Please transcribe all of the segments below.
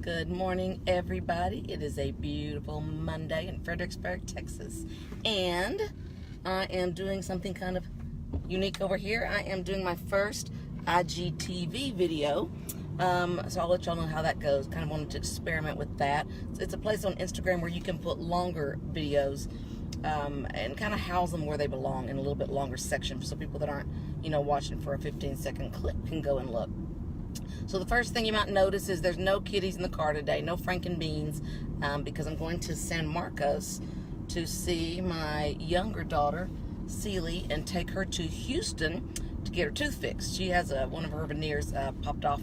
Good morning, everybody. It is a beautiful Monday in Fredericksburg, Texas. And I am doing something kind of unique over here. I am doing my first IGTV video. So I'll let y'all know how that goes. Kind of wanted to experiment with that. It's a place on Instagram where you can put longer videos and kind of house them where they belong in a little bit longer section so people that aren't, watching for a 15-second clip can go and look. So the first thing you might notice is there's no kitties in the car today, no Frankenbeans, because I'm going to San Marcos to see my younger daughter, Celie, and take her to Houston to get her tooth fixed. She has one of her veneers popped off.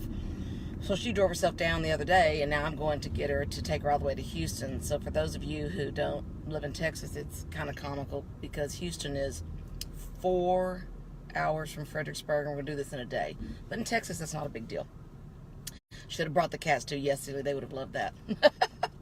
So she drove herself down the other day, and now I'm going to get her to take her all the way to Houston. So for those of you who don't live in Texas, it's kind of comical because Houston is 4 hours from Fredericksburg, and we're going to do this in a day. But in Texas, that's not a big deal. Should have brought the cats too. Yes, they would have loved that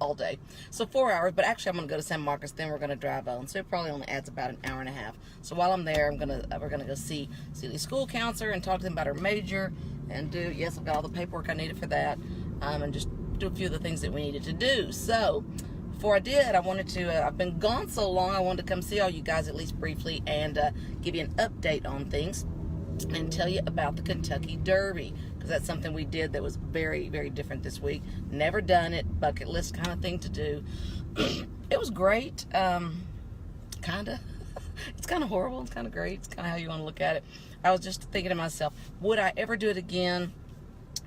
all day. So 4 hours, but actually I'm going to go to San Marcos, then we're going to drive on. So it probably only adds about an hour and a half. So while I'm there, we're going to go see Celie's school counselor and talk to them about her major and I've got all the paperwork I needed for that, and just do a few of the things that we needed to do. So before I did, I wanted to, I've been gone so long, I wanted to come see all you guys at least briefly and give you an update on things and tell you about the Kentucky Derby, because that's something we did that was very, very different this week. Never done it, bucket list kind of thing to do. It was great, kind of. It's kind of horrible, it's kind of great, it's kind of how you want to look at it. I was just thinking to myself, would I ever do it again?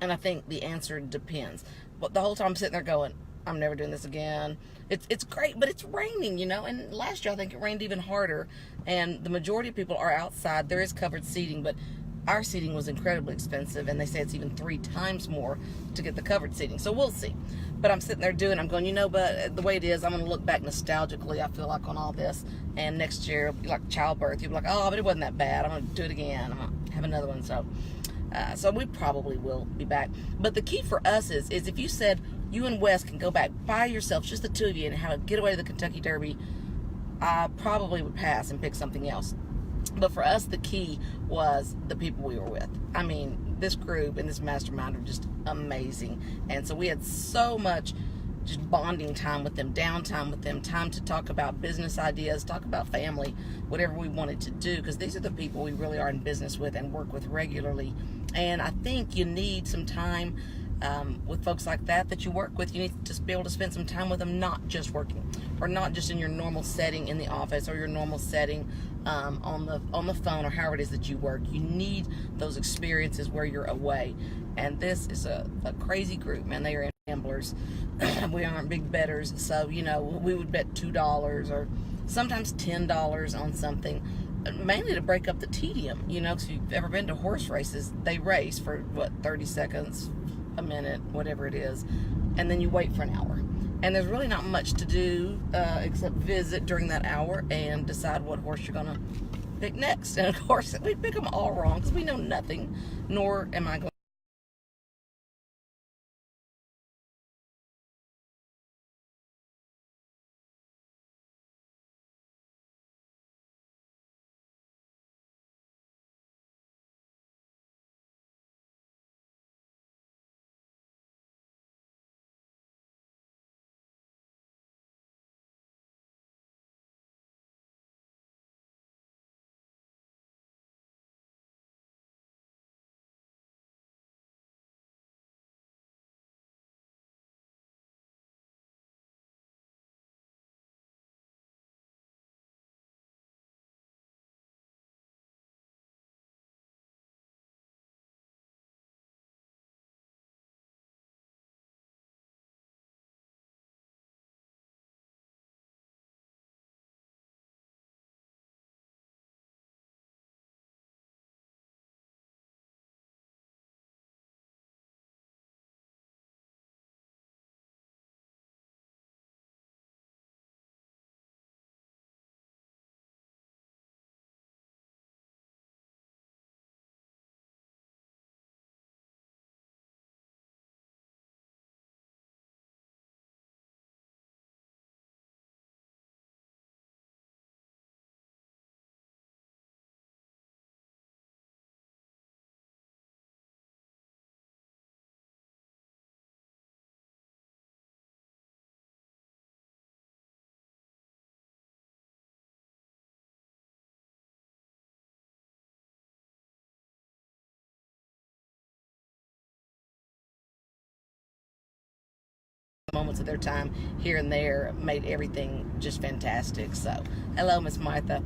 And I think the answer depends. But the whole time I'm sitting there going, I'm never doing this again. It's great, but it's raining, and last year I think it rained even harder, and the majority of people are outside. There is covered seating, but our seating was incredibly expensive, and they say it's even 3 times more to get the covered seating, so we'll see. But I'm sitting there I'm going, but the way it is, I'm going to look back nostalgically, I feel like, on all this, and next year, it'll be like childbirth. You'll be like, oh, but it wasn't that bad. I'm going to do it again. I'm going to have another one, so we probably will be back. But the key for us is if you said you and Wes can go back by yourselves, just the two of you, and have a getaway to the Kentucky Derby, I probably would pass and pick something else. But for us, the key was the people we were with. I mean, this group and this mastermind are just amazing. And so we had so much just bonding time with them, downtime with them, time to talk about business ideas, talk about family, whatever we wanted to do, because these are the people we really are in business with and work with regularly. And I think you need some time with folks like that you work with. You need to just be able to spend some time with them, not just working, or not just in your normal setting in the office, or your normal setting on the phone, or however it is that you work. You need those experiences where you're away. And this is a crazy group, man. They are gamblers. We aren't big bettors, so we would bet $2 or sometimes $10 on something, mainly to break up the tedium. Because if you've ever been to horse races, they race for 30 seconds, a minute, whatever it is, and then you wait for an hour, and there's really not much to do except visit during that hour and decide what horse you're gonna pick next. And of course we pick them all wrong because we know nothing, nor am I going moments of their time here and there made everything just fantastic. So, hello, Miss Martha.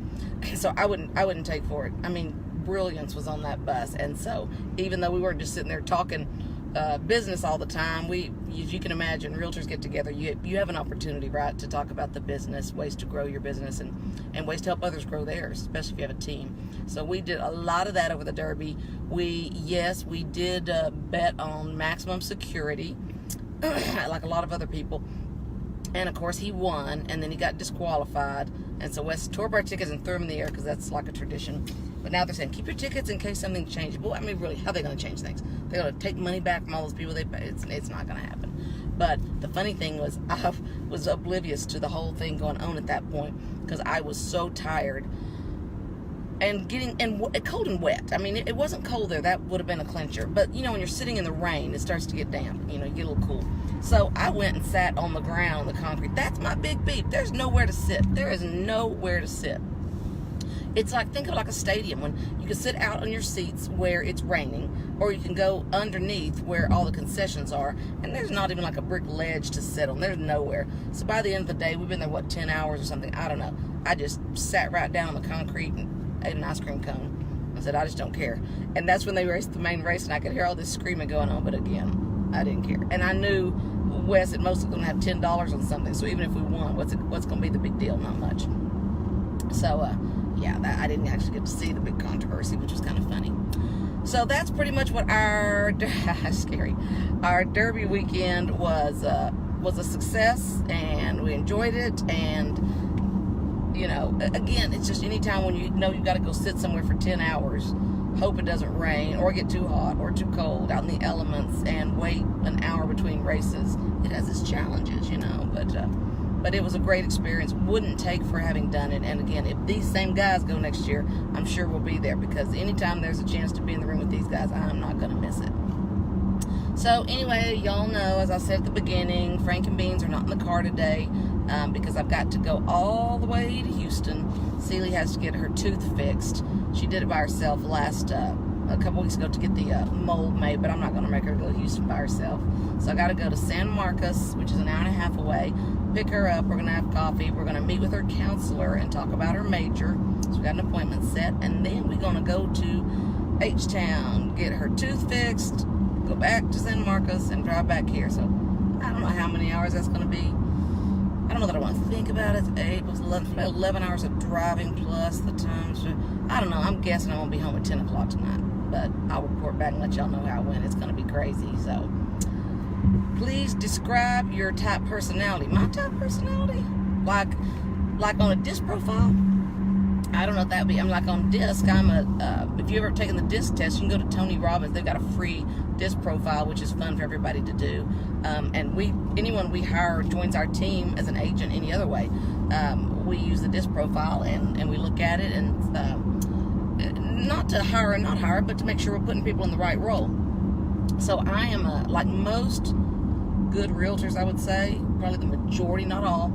So I wouldn't take for it. I mean, brilliance was on that bus, and so even though we weren't just sitting there talking business all the time, as you can imagine, realtors get together. You have an opportunity, right, to talk about the business, ways to grow your business, and ways to help others grow theirs, especially if you have a team. So we did a lot of that over the Derby. We did bet on maximum security, like a lot of other people. And of course he won, and then he got disqualified. And so Wes tore up our tickets and threw them in the air because that's like a tradition. But now they're saying, keep your tickets in case something changes. Well, I mean, really, how are they going to change things? They're going to take money back from all those people they pay. It's not going to happen. But the funny thing was, I was oblivious to the whole thing going on at that point because I was so tired and cold and wet. I mean, it wasn't cold there. That would have been a clincher. But, you know, when you're sitting in the rain, it starts to get damp. You know, you get a little cool. So I went and sat on the ground, the concrete. That's my big beep. There's nowhere to sit. There is nowhere to sit. It's like, think of it like a stadium when you can sit out on your seats where it's raining, or you can go underneath where all the concessions are, and there's not even like a brick ledge to sit on. There's nowhere. So by the end of the day, we've been there, 10 hours or something? I don't know. I just sat right down on the concrete and ate an ice cream cone. I said, I just don't care. And that's when they raced the main race, and I could hear all this screaming going on, but again, I didn't care. And I knew Wes at most was going to have $10 on something, so even if we won, what's going to be the big deal? Not much. So, yeah, I didn't actually get to see the big controversy, which was kind of funny. So that's pretty much what our Derby weekend was a success, and we enjoyed it. And you know, again, it's just anytime when you know you've got to go sit somewhere for 10 hours, hope it doesn't rain or get too hot or too cold out in the elements, and wait an hour between races. It has its challenges, you know, but it was a great experience. Wouldn't take for having done it. And again, if these same guys go next year, I'm sure we'll be there, because anytime there's a chance to be in the room with these guys, I'm not going to miss it. So anyway, y'all know, as I said at the beginning, Frank and Beans are not in the car today because I've got to go all the way to Houston. Celie has to get her tooth fixed. She did it by herself a couple weeks ago to get the mold made, but I'm not going to make her go to Houston by herself. So I got to go to San Marcos, which is an hour and a half away, pick her up. We're going to have coffee. We're going to meet with her counselor and talk about her major. So we got an appointment set, and then we're going to go to H-Town, get her tooth fixed, go back to San Marcos, and drive back here. So I don't know how many hours that's going to be. I don't know that I want to think about it. 11 hours of driving plus the time. So I don't know. I'm guessing I won't be home at 10 o'clock tonight. But I'll report back and let y'all know how it went. It's going to be crazy. So please describe your type personality. My type personality? Like on a disc profile? I don't know what that would be. I'm like on disc. If you've ever taken the disc test, you can go to Tony Robbins. They've got a free disc profile, which is fun for everybody to do. And anyone we hire joins our team as an agent any other way. We use the disc profile and we look at it, and not to hire or not hire, but to make sure we're putting people in the right role. So I am like most good realtors, I would say, probably the majority, not all,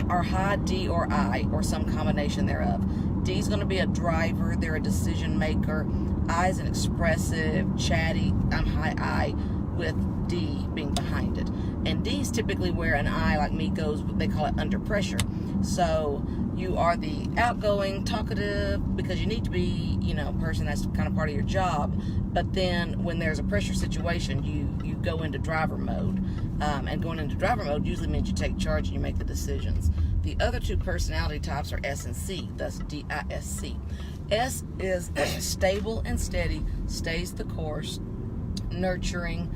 are high D or I, or some combination thereof. D is going to be a driver. They're a decision maker. I is an expressive, chatty. I'm high I, with D being behind it. And D is typically where an I like me goes, they call it under pressure. So you are the outgoing, talkative, because you need to be, you know, person that's kind of part of your job. But then when there's a pressure situation, you go into driver mode. And going into driver mode usually means you take charge and you make the decisions. The other two personality types are S and C, thus D-I-S-C. S is stable and steady, stays the course, nurturing.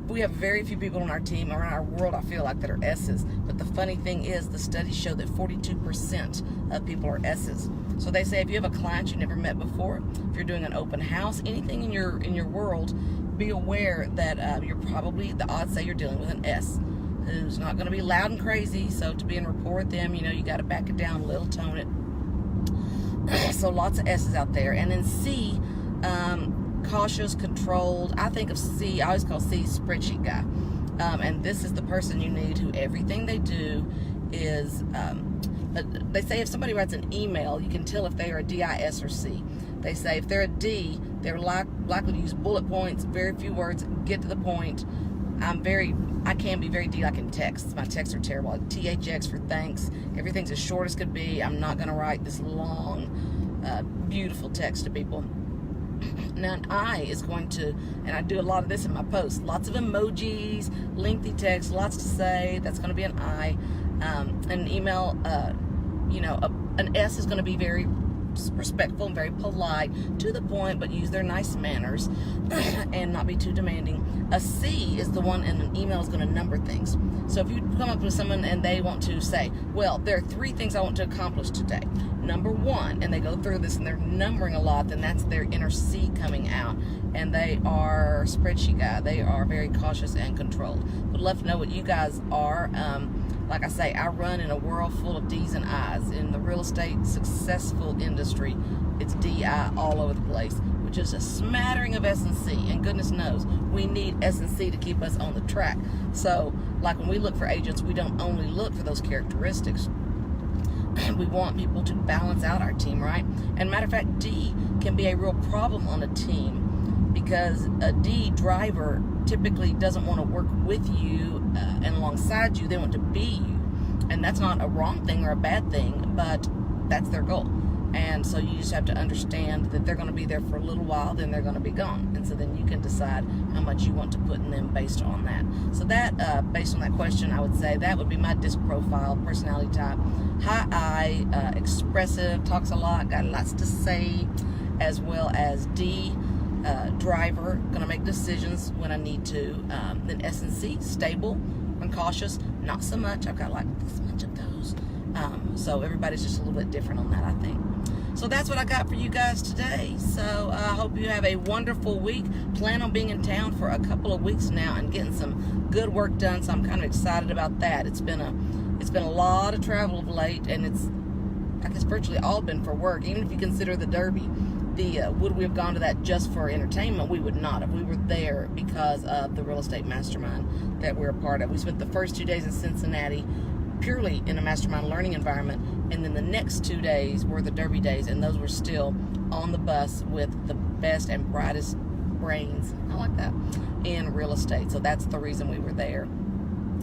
We have very few people on our team or in our world, I feel like, that are S's. But the funny thing is, the studies show that 42% of people are S's. So they say if you have a client you never met before, if you're doing an open house, anything in your world, be aware that you're probably, the odds say you're dealing with an S, who's not going to be loud and crazy. So to be in rapport with them, you know, you got to back it down a little, tone it. So lots of S's out there. And then C, cautious, controlled. I think of C, I always call C spreadsheet guy. And this is the person you need, who everything they do is, they say if somebody writes an email, you can tell if they are a D, I, S, or C. They say if they're a D, they're likely to use bullet points, very few words, get to the point. I can be very D like in texts. My texts are terrible. THX for thanks. Everything's as short as could be. I'm not going to write this long, beautiful text to people. Now an I is going to, and I do a lot of this in my posts, lots of emojis, lengthy text, lots to say. That's going to be an I. An email, an S is going to be very respectful and very polite, to the point, but use their nice manners and not be too demanding. A C is the one in an email is going to number things. So if you come up with someone and they want to say, well, there are 3 things I want to accomplish today. Number 1, and they go through this and they're numbering a lot, then that's their inner C coming out. And they are spreadsheet guy. They are very cautious and controlled. Would love to know what you guys are. Like I say, I run in a world full of D's and I's. In the real estate successful industry, it's DI all over the place, which is a smattering of S and C. And goodness knows, we need S and C to keep us on the track. So, like when we look for agents, we don't only look for those characteristics. We want people to balance out our team, right? And matter of fact, D can be a real problem on a team, because a D driver typically doesn't want to work with you and alongside you. They want to be you. And that's not a wrong thing or a bad thing, but that's their goal. And so you just have to understand that they're going to be there for a little while, then they're going to be gone. And so then you can decide how much you want to put in them based on that. So that, based on that question, I would say that would be my disc profile, personality type. High I, expressive, talks a lot, got lots to say, as well as D, driver, gonna make decisions when I need to. Then S and C, stable and cautious, not so much. I've got like this much of those. So everybody's just a little bit different on that, I think. So that's what I got for you guys today. So I hope you have a wonderful week. Plan on being in town for a couple of weeks now and getting some good work done. So I'm kind of excited about that. It's been a lot of travel of late, and it's, I guess, virtually all been for work. Even if you consider the Derby, would we have gone to that just for entertainment? We would not have. We were there because of the real estate mastermind that we're a part of. We spent the first 2 days in Cincinnati purely in a mastermind learning environment, and then the next 2 days were the Derby days, and those were still on the bus with the best and brightest brains, I like that, in real estate. So that's the reason we were there.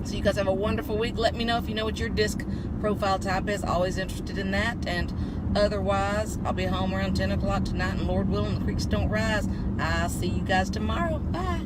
So you guys have a wonderful week. Let me know if you know what your disc profile type is. Always interested in that. And otherwise, I'll be home around 10 o'clock tonight, and Lord willing, the creeks don't rise. I'll see you guys tomorrow. Bye.